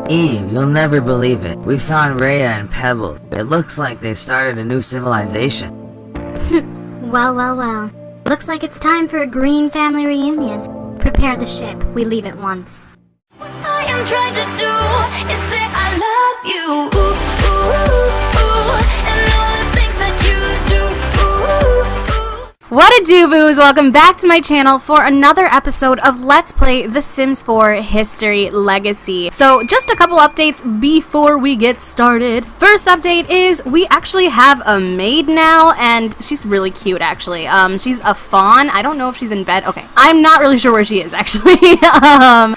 Eve, you'll never believe it. We found Rhea and Pebbles. It looks like they started a new civilization. Well. Looks like it's time for a green family reunion. Prepare the ship. We leave at once. What I am trying to do is say I love you. Ooh, ooh, ooh, and all the things that you do. What it do, boos? Welcome back to my channel for another episode of Let's Play The Sims 4 History Legacy. So, just a couple updates before we get started. First update is we actually have a maid now, and she's really cute, actually. She's a fawn. I don't know if she's in bed. Okay, I'm not really sure where she is, actually.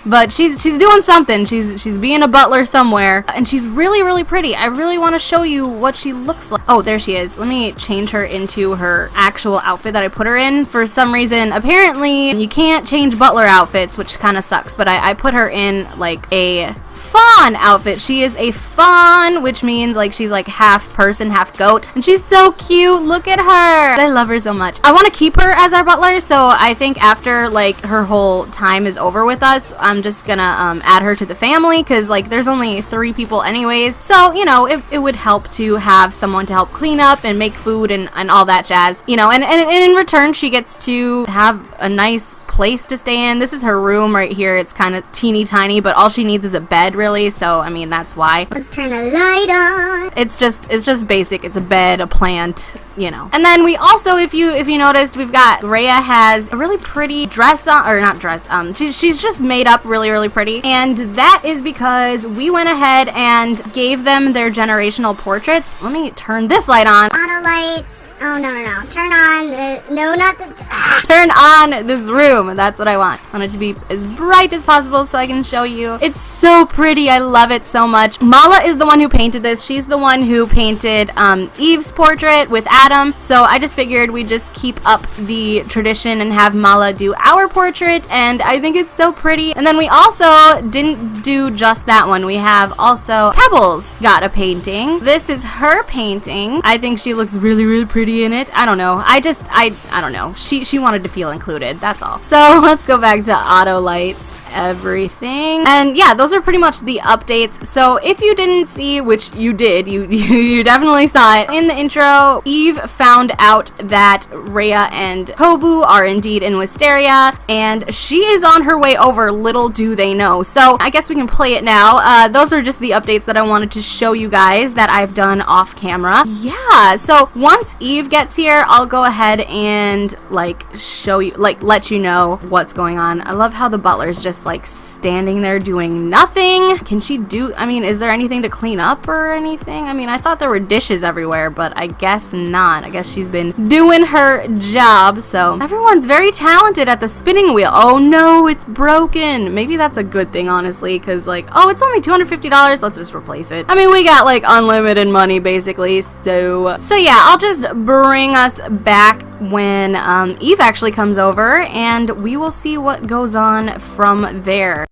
But she's doing something. She's being a butler somewhere, and she's really pretty. I really want to show you what she looks like. Oh, there she is. Let me change her into her actual outfit that I put her in. For some reason, apparently you can't change butler outfits, which kind of sucks, but I put her in like a fawn outfit. She is a fawn, which means like she's like half person, half goat, and she's so cute. Look at her. I love her so much. I want to keep her as our butler, so I think after like her whole time is over with us, I'm just gonna add her to the family, because like there's only 3 people anyways, so you know it would help to have someone to help clean up and make food and all that jazz, you know, and in return she gets to have a nice place to stay in. This is her room right here. It's kind of teeny tiny, but all she needs is a bed, really, so I mean that's why. Let's turn the light on. It's just basic. It's a bed, a plant, you know. And then we also, if you noticed, we've got Rhea has a really pretty dress on, or not dress, she's just made up really pretty, and that is because we went ahead and gave them their generational portraits. Let me turn this light on. Auto lights. Oh, no. Turn on the... No, not the... Turn on this room. That's what I want. I want it to be as bright as possible so I can show you. It's so pretty. I love it so much. Mala is the one who painted this. She's the one who painted Eve's portrait with Adam. So I just figured we'd just keep up the tradition and have Mala do our portrait. And I think it's so pretty. And then we also didn't do just that one. We have also Pebbles got a painting. This is her painting. I think she looks really pretty in it. I don't know. I don't know. She wanted to feel included. That's all. So let's go back to auto lights. Everything, and yeah, those are pretty much the updates. So if you didn't see, which you did, you definitely saw it in the intro, Eve found out that Rhea and Kovu are indeed in Wisteria, and she is on her way over. Little do they know. So I guess we can play it now. Those are just the updates that I wanted to show you guys that I've done off camera. Yeah, so once Eve gets here, I'll go ahead and like show you, like let you know what's going on. I love how the butler's just like standing there doing nothing. Can she do, I mean, is there anything to clean up or anything? I mean, I thought there were dishes everywhere, but I guess not. I guess she's been doing her job. So everyone's very talented at the spinning wheel. Oh no, it's broken. Maybe that's a good thing, honestly, because like, oh, it's only $250. Let's just replace it. I mean, we got like unlimited money basically. So yeah, I'll just bring us back when Eve actually comes over, and we will see what goes on from there.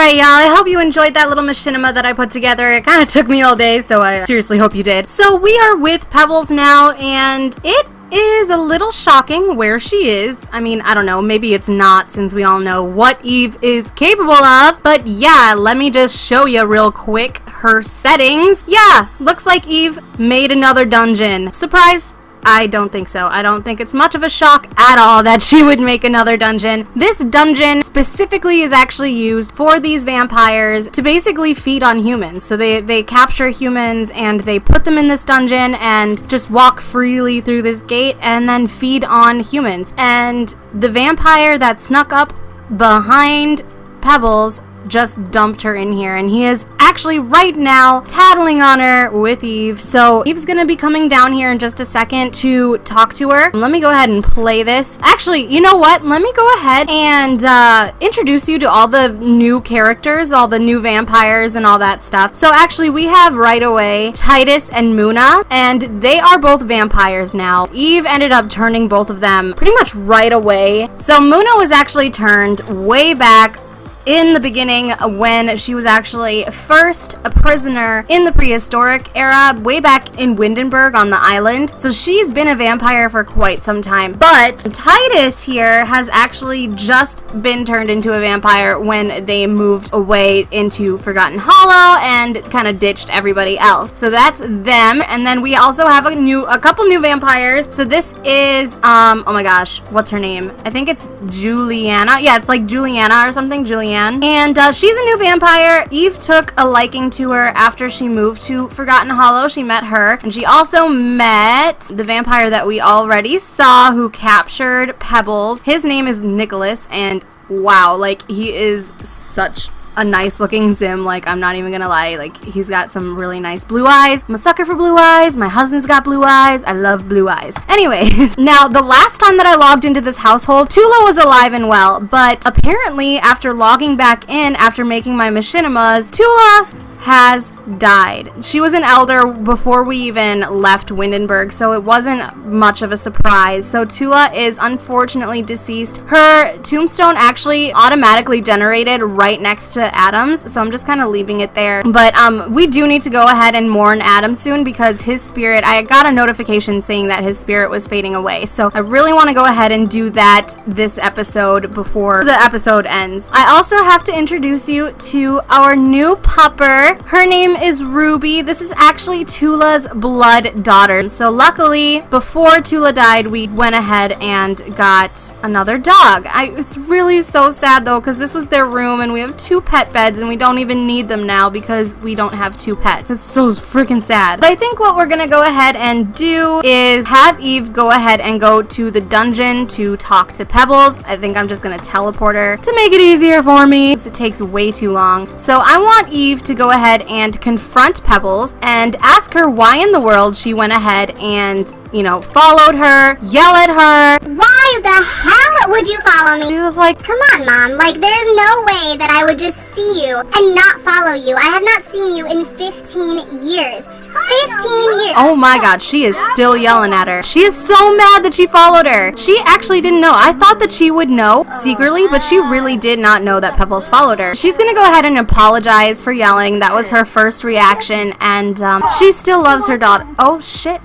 Alright, y'all, I hope you enjoyed that little machinima that I put together. It kind of took me all day, so I seriously hope you did. So we are with Pebbles now, and it is a little shocking where she is. I mean, I don't know, maybe it's not, since we all know what Eve is capable of. But yeah, let me just show you real quick her settings. Yeah, looks like Eve made another dungeon. Surprise! I don't think so. I don't think it's much of a shock at all that she would make another dungeon. This dungeon specifically is actually used for these vampires to basically feed on humans. So they capture humans and they put them in this dungeon and just walk freely through this gate and then feed on humans. And the vampire that snuck up behind Pebbles just dumped her in here, and he is actually right now tattling on her with Eve. So Eve's gonna be coming down here in just a second to talk to her. Let me go ahead and play this. Actually, you know what? Let me go ahead and introduce you to all the new characters, all the new vampires and all that stuff. So actually we have right away Titus and Muna, and they are both vampires now. Eve ended up turning both of them pretty much right away. So Muna was actually turned way back in the beginning when she was actually first a prisoner in the prehistoric era, way back in Windenburg on the island. So she's been a vampire for quite some time. But Titus here has actually just been turned into a vampire when they moved away into Forgotten Hollow and kind of ditched everybody else. So that's them. And then we also have a couple new vampires. So this is oh my gosh, what's her name? I think it's Juliana. Yeah, it's like Juliana or something. Juliana. And she's a new vampire. Eve took a liking to her after she moved to Forgotten Hollow. She met her, and she also met the vampire that we already saw who captured Pebbles. His name is Nicholas, and wow, like, he is such a nice looking Zim. Like, I'm not even gonna lie, like, he's got some really nice blue eyes. I'm a sucker for blue eyes. My husband's got blue eyes. I love blue eyes. Anyways, now the last time that I logged into this household, Tula was alive and well, but apparently after logging back in after making my machinimas, Tula has died. She was an elder before we even left Windenburg, so it wasn't much of a surprise. So Tula is unfortunately deceased. Her tombstone actually automatically generated right next to Adam's, so I'm just kind of leaving it there. But we do need to go ahead and mourn Adam soon because his spirit, I got a notification saying that his spirit was fading away. So I really want to go ahead and do that this episode before the episode ends. I also have to introduce you to our new pupper. Her name is Ruby. This is actually Tula's blood daughter. So luckily, before Tula died, we went ahead and got another dog. It's really so sad though, because this was their room and we have 2 pet beds and we don't even need them now because we don't have 2 pets. It's so freaking sad. But I think what we're gonna go ahead and do is have Eve go ahead and go to the dungeon to talk to Pebbles. I think I'm just gonna teleport her to make it easier for me because it takes way too long. So I want Eve to go ahead and confront Pebbles and ask her why in the world she went ahead and, you know, followed her, yell at her. Why the hell would you follow me? She's just like, come on, Mom. Like, there's no way that I would just see you and not follow you. I have not seen you in 15 years. 15 years. oh my god, she is still yelling at her. She is so mad that she followed her. She actually didn't know. I thought that she would know secretly, but she really did not know that Pebbles followed her. She's gonna go ahead and apologize for yelling. That was her first reaction, and she still loves her daughter. Oh shit.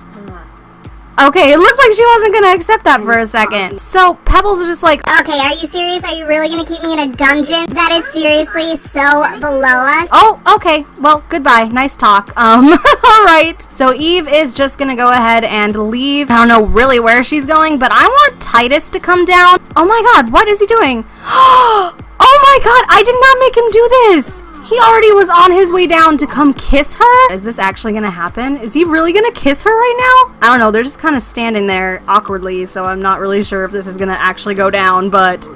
Okay, it looked like she wasn't gonna accept that for a second. So Pebbles is just like, okay, are you serious? Are you really gonna keep me in a dungeon? That is seriously so below us. oh, okay, well, goodbye, nice talk. Alright, so Eve is just gonna go ahead and leave. I don't know really where she's going, but I want Titus to come down. Oh my god, what is he doing? Oh my god, I did not make him do this! He already was on his way down to come kiss her? Is this actually gonna happen? Is he really gonna kiss her right now? I don't know, they're just kind of standing there awkwardly, so I'm not really sure if this is gonna actually go down, but...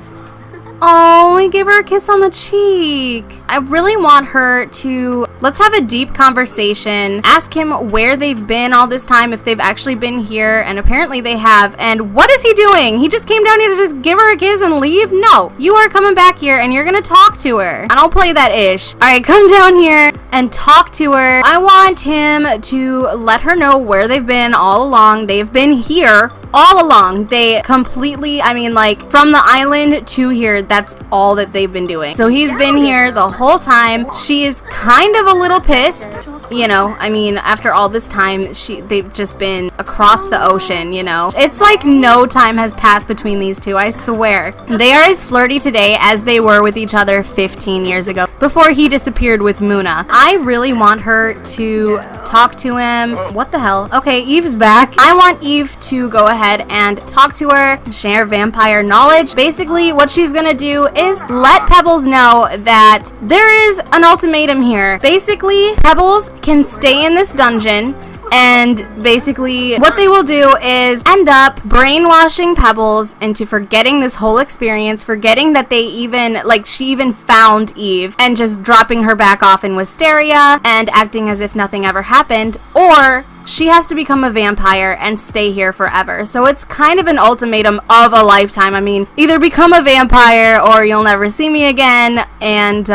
Oh, he gave her a kiss on the cheek. I really want her to... Let's have a deep conversation. Ask him where they've been all this time, if they've actually been here, and apparently they have. And what is he doing? He just came down here to just give her a kiss and leave? No, you are coming back here and you're gonna talk to her. I don't play that ish. Alright, come down here and talk to her. I want him to let her know where they've been all along. They've been here all along, they completely, I mean, like, from the island to here, that's all that they've been doing. So he's been here the whole time. She is kind of a little pissed, you know, I mean, after all this time, they've just been across the ocean, you know. It's like no time has passed between these two, I swear. They are as flirty today as they were with each other 15 years ago, before he disappeared with Muna. I really want her to talk to him. What the hell? Okay, Eve's back. I want Eve to go ahead and talk to her, share vampire knowledge. Basically, what she's gonna do is let Pebbles know that there is an ultimatum here. Basically, Pebbles can stay in this dungeon, and basically what they will do is end up brainwashing Pebbles into forgetting this whole experience, forgetting that they even, like, she even found Eve, and just dropping her back off in Wisteria and acting as if nothing ever happened, or she has to become a vampire and stay here forever. So it's kind of an ultimatum of a lifetime. I mean, either become a vampire or you'll never see me again, and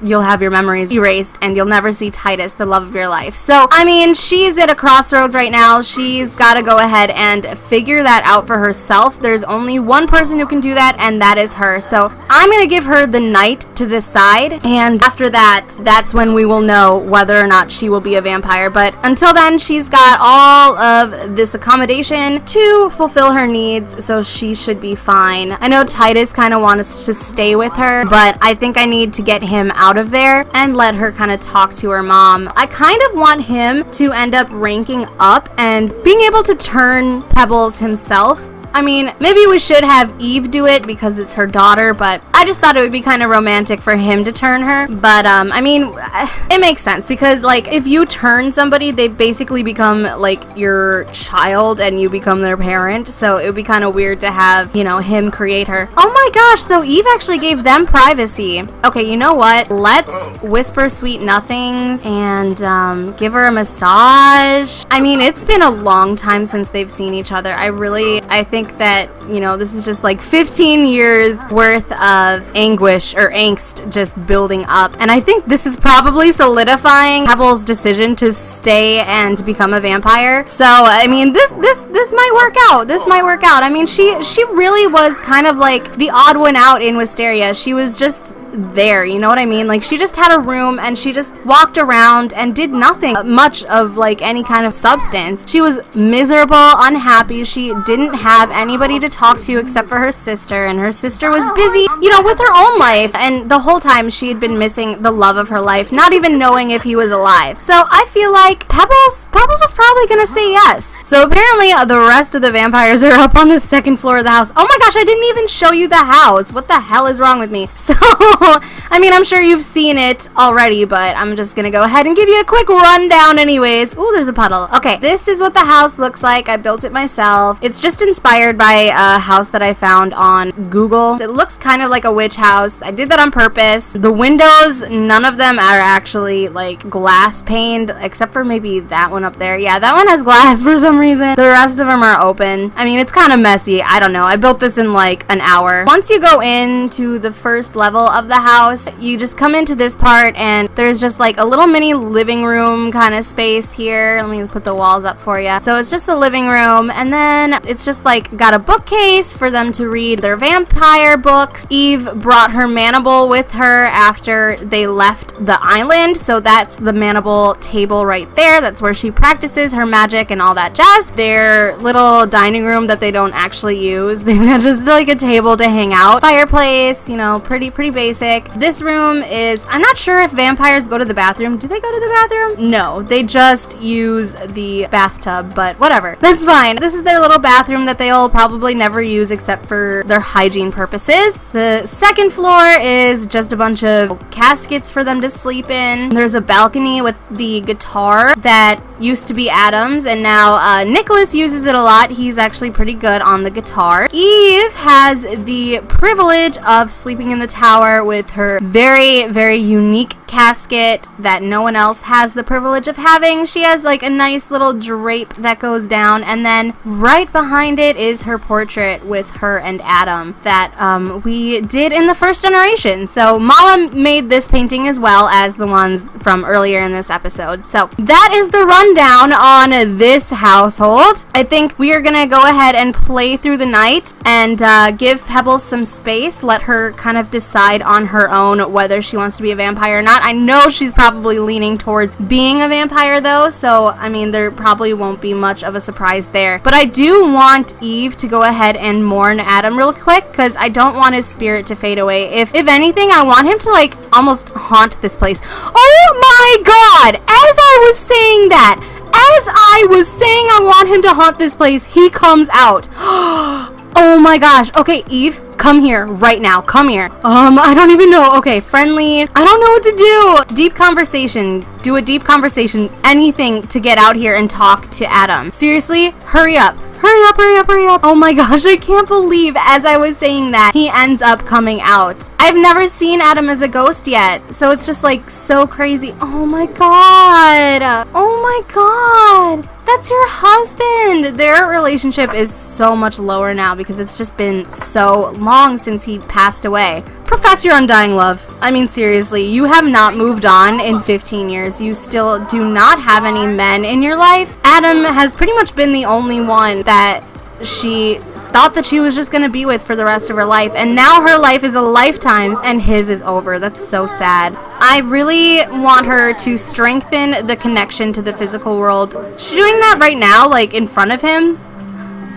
you'll have your memories erased, and you'll never see Titus, the love of your life. So, I mean, she's at a crossroads right now. She's got to go ahead and figure that out for herself. There's only one person who can do that, and that is her. So I'm going to give her the night to decide, and after that, that's when we will know whether or not she will be a vampire. But until then, she's got all of this accommodation to fulfill her needs, so she should be fine. I know Titus kind of wants to stay with her, but I think I need to get him out of there and let her kind of talk to her mom. I kind of want him to end up ranking up and being able to turn Pebbles himself. I mean, maybe we should have Eve do it because it's her daughter, but I just thought it would be kind of romantic for him to turn her. But, I mean, it makes sense because, like, if you turn somebody, they basically become, like, your child and you become their parent. So it would be kind of weird to have, you know, him create her. Oh my gosh, so Eve actually gave them privacy. Okay, you know what? Let's whisper sweet nothings and give her a massage. I mean, it's been a long time since they've seen each other. I think that, you know, this is just like 15 years worth of anguish or angst just building up, and I think this is probably solidifying Pebbles' decision to stay and become a vampire. So I mean, this might work out. This might work out. I mean, she really was kind of like the odd one out in Wisteria. She was just there, you know what I mean? Like, she just had a room and she just walked around and did nothing much of like any kind of substance. She was miserable, unhappy. She didn't have anybody to talk to except for her sister, and her sister was busy, you know, with her own life, and the whole time she had been missing the love of her life, not even knowing if he was alive. So I feel like Pebbles is probably gonna say yes. So apparently the rest of the vampires are up on the second floor of the house. Oh my gosh, I didn't even show you the house. What the hell is wrong with me? So I mean, I'm sure you've seen it already, but I'm just gonna go ahead and give you a quick rundown anyways. Ooh, there's a puddle. Okay, this is what the house looks like. I built it myself. It's just inspired by a house that I found on Google. It looks kind of like a witch house. I did that on purpose. The windows, none of them are actually like glass paned, except for maybe that one up there. Yeah, that one has glass for some reason. The rest of them are open. I mean, it's kind of messy. I don't know. I built this in like an hour. Once you go into the first level of the house, you just come into this part and there's just like a little mini living room kind of space here. Let me put the walls up for you. So it's just a living room, and then it's just like got a bookcase for them to read their vampire books. Eve brought her maniple with her after they left the island, so that's the maniple table right there. That's where she practices her magic and all that jazz. Their little dining room that they don't actually use. They've got just like a table to hang out. Fireplace, you know, pretty basic. This room is, I'm not sure if vampires go to the bathroom. Do they go to the bathroom? No, they just use the bathtub, but whatever. That's fine. This is their little bathroom that they'll probably never use except for their hygiene purposes. The second floor is just a bunch of caskets for them to sleep in. There's a balcony with the guitar that used to be Adam's, and now Nicholas uses it a lot. He's actually pretty good on the guitar. Eve has the privilege of sleeping in the tower with her very, very unique casket that no one else has the privilege of having. She has like a nice little drape that goes down, and then right behind it is her portrait with her and Adam that we did in the first generation. So Mala made this painting as well as the ones from earlier in this episode. So that is the rundown on this household. I think we are gonna go ahead and play through the night and give Pebbles some space, let her kind of decide on her own whether she wants to be a vampire or not. I know she's probably leaning towards being a vampire though, so I mean there probably won't be much of a surprise there. But I do want Eve to go ahead and mourn Adam real quick because I don't want his spirit to fade away. If anything, I want him to like almost haunt this place. Oh my god! As I was saying that, as I was saying I want him to haunt this place, he comes out. Oh my gosh. Okay, Eve, come here right now. Come here. I don't even know. Okay, friendly. I don't know what to do. Deep conversation. Do a deep conversation. Anything to get out here and talk to Adam. Seriously, hurry up. Hurry up, hurry up, hurry up. Oh my gosh, I can't believe as I was saying that, he ends up coming out. I've never seen Adam as a ghost yet, so it's just like so crazy. Oh my god. Oh my god. That's your husband. Their relationship is so much lower now because it's just been so long since he passed away. Profess your undying love. I mean, seriously, you have not moved on in 15 years. You still do not have any men in your life. Adam has pretty much been the only one that she thought that she was just going to be with for the rest of her life, and now her life is a lifetime and his is over. That's so sad. I really want her to strengthen the connection to the physical world. She's doing that right now, like in front of him.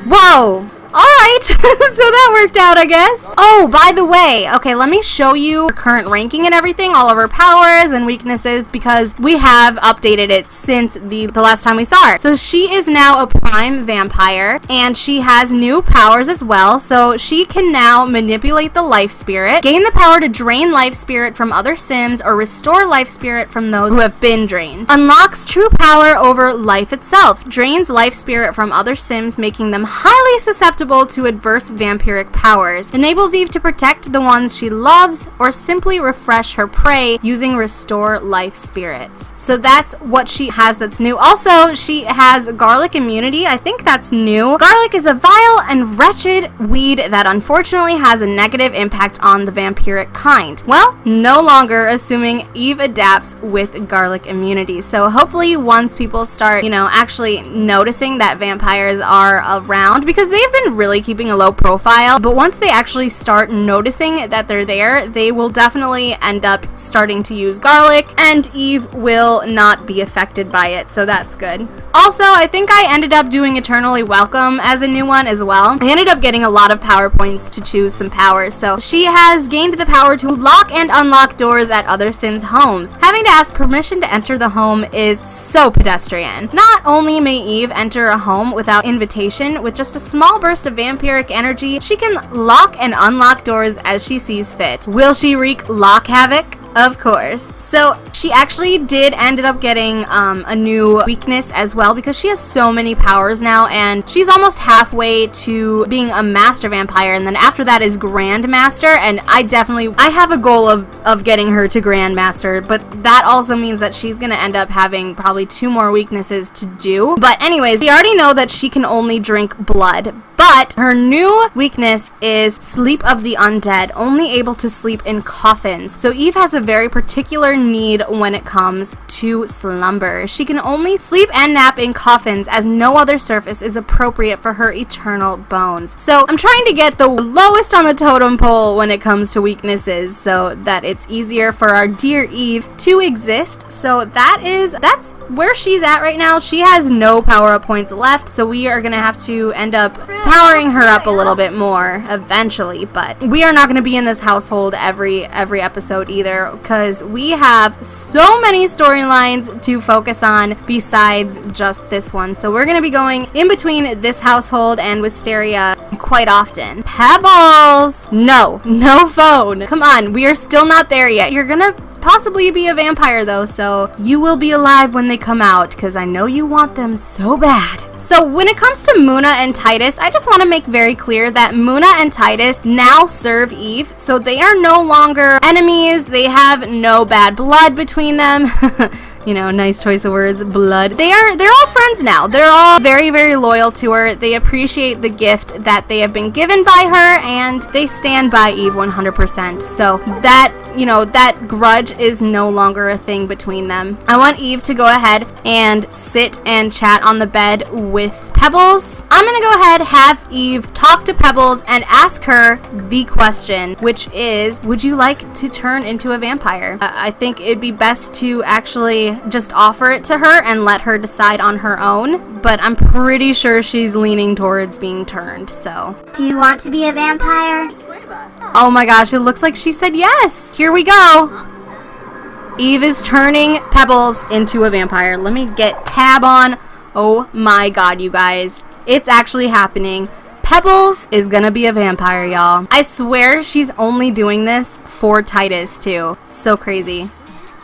Whoa. Alright, so that worked out, I guess. Oh, by the way, okay, let me show you her current ranking and everything, all of her powers and weaknesses, because we have updated it since the last time we saw her. So she is now a prime vampire, and she has new powers as well. So she can now manipulate the life spirit, gain the power to drain life spirit from other sims, or restore life spirit from those who have been drained. Unlocks true power over life itself, drains life spirit from other sims, making them highly susceptible to adverse vampiric powers. Enables Eve to protect the ones she loves or simply refresh her prey using restore life spirit. So that's what she has that's new. Also, she has garlic immunity. I think that's new. Garlic is a vile and wretched weed that unfortunately has a negative impact on the vampiric kind. Well, no longer, assuming Eve adapts with garlic immunity. So hopefully once people start, actually noticing that vampires are around, because they've been really keeping a low profile, but once they actually start noticing that they're there, they will definitely end up starting to use garlic, and Eve will not be affected by it, so that's good. Also, I think I ended up doing Eternally Welcome as a new one as well. I ended up getting a lot of power points to choose some powers, so she has gained the power to lock and unlock doors at other Sims' homes. Having to ask permission to enter the home is so pedestrian. Not only may Eve enter a home without invitation, with just a small burst of vampiric energy, she can lock and unlock doors as she sees fit. Will she wreak lock havoc? Of course. So she actually did ended up getting a new weakness as well, because she has so many powers now, and she's almost halfway to being a master vampire, and then after that is grandmaster, and I have a goal of getting her to grandmaster, but that also means that she's gonna end up having probably 2 more weaknesses to do. But anyways, we already know that she can only drink blood, but her new weakness is sleep of the undead, only able to sleep in coffins. So Eve has a very particular need when it comes to slumber. She can only sleep and nap in coffins, as no other surface is appropriate for her eternal bones. So I'm trying to get the lowest on the totem pole when it comes to weaknesses, so that it's easier for our dear Eve to exist. So that's where she's at right now. She has no power-up points left, so we are gonna have to end up powering her up a little bit more eventually, but we are not going to be in this household every episode either, because we have so many storylines to focus on besides just this one. So we're going to be going in between this household and Wisteria quite often. Pebbles! No phone. Come on, we are still not there yet. You're gonna possibly be a vampire though, so you will be alive when they come out, because I know you want them so bad. So when it comes to Muna and Titus, I just want to make very clear that Muna and Titus now serve Eve, so they are no longer enemies. They have no bad blood between them. You know, nice choice of words, blood. They're all friends now. They're all very, very loyal to her. They appreciate the gift that they have been given by her, and they stand by Eve 100%. So that, you know, that grudge is no longer a thing between them. I want Eve to go ahead and sit and chat on the bed with Pebbles. I'm gonna go ahead, have Eve talk to Pebbles and ask her the question, which is, would you like to turn into a vampire? I think it'd be best to actually just offer it to her and let her decide on her own, but I'm pretty sure she's leaning towards being turned, so. Do you want to be a vampire? Oh my gosh, it looks like she said yes. Here we go. Eve is turning Pebbles into a vampire. Let me get tab on. Oh my god, you guys. It's actually happening. Pebbles is gonna be a vampire, y'all. I swear she's only doing this for Titus, too. So crazy.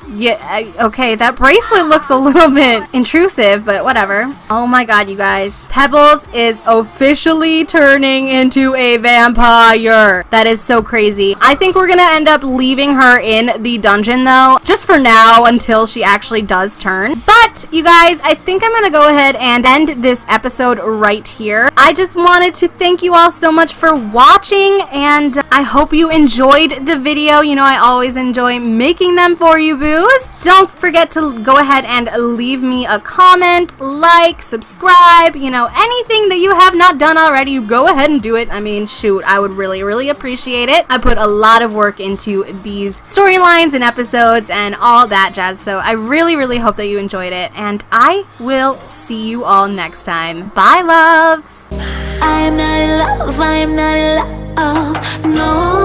Yeah, okay, that bracelet looks a little bit intrusive, but whatever. Oh my god, you guys. Pebbles is officially turning into a vampire. That is so crazy. I think we're gonna end up leaving her in the dungeon, though, just for now, until she actually does turn. But, you guys, I think I'm gonna go ahead and end this episode right here. I just wanted to thank you all so much for watching, and I hope you enjoyed the video. You know, I always enjoy making them for you, boo. Don't forget to go ahead and leave me a comment, like, subscribe, you know, anything that you have not done already, go ahead and do it. I mean, shoot, I would really, really appreciate it. I put a lot of work into these storylines and episodes and all that jazz, so I really, really hope that you enjoyed it, and I will see you all next time. Bye, loves! I am not in love, I am not in love, no.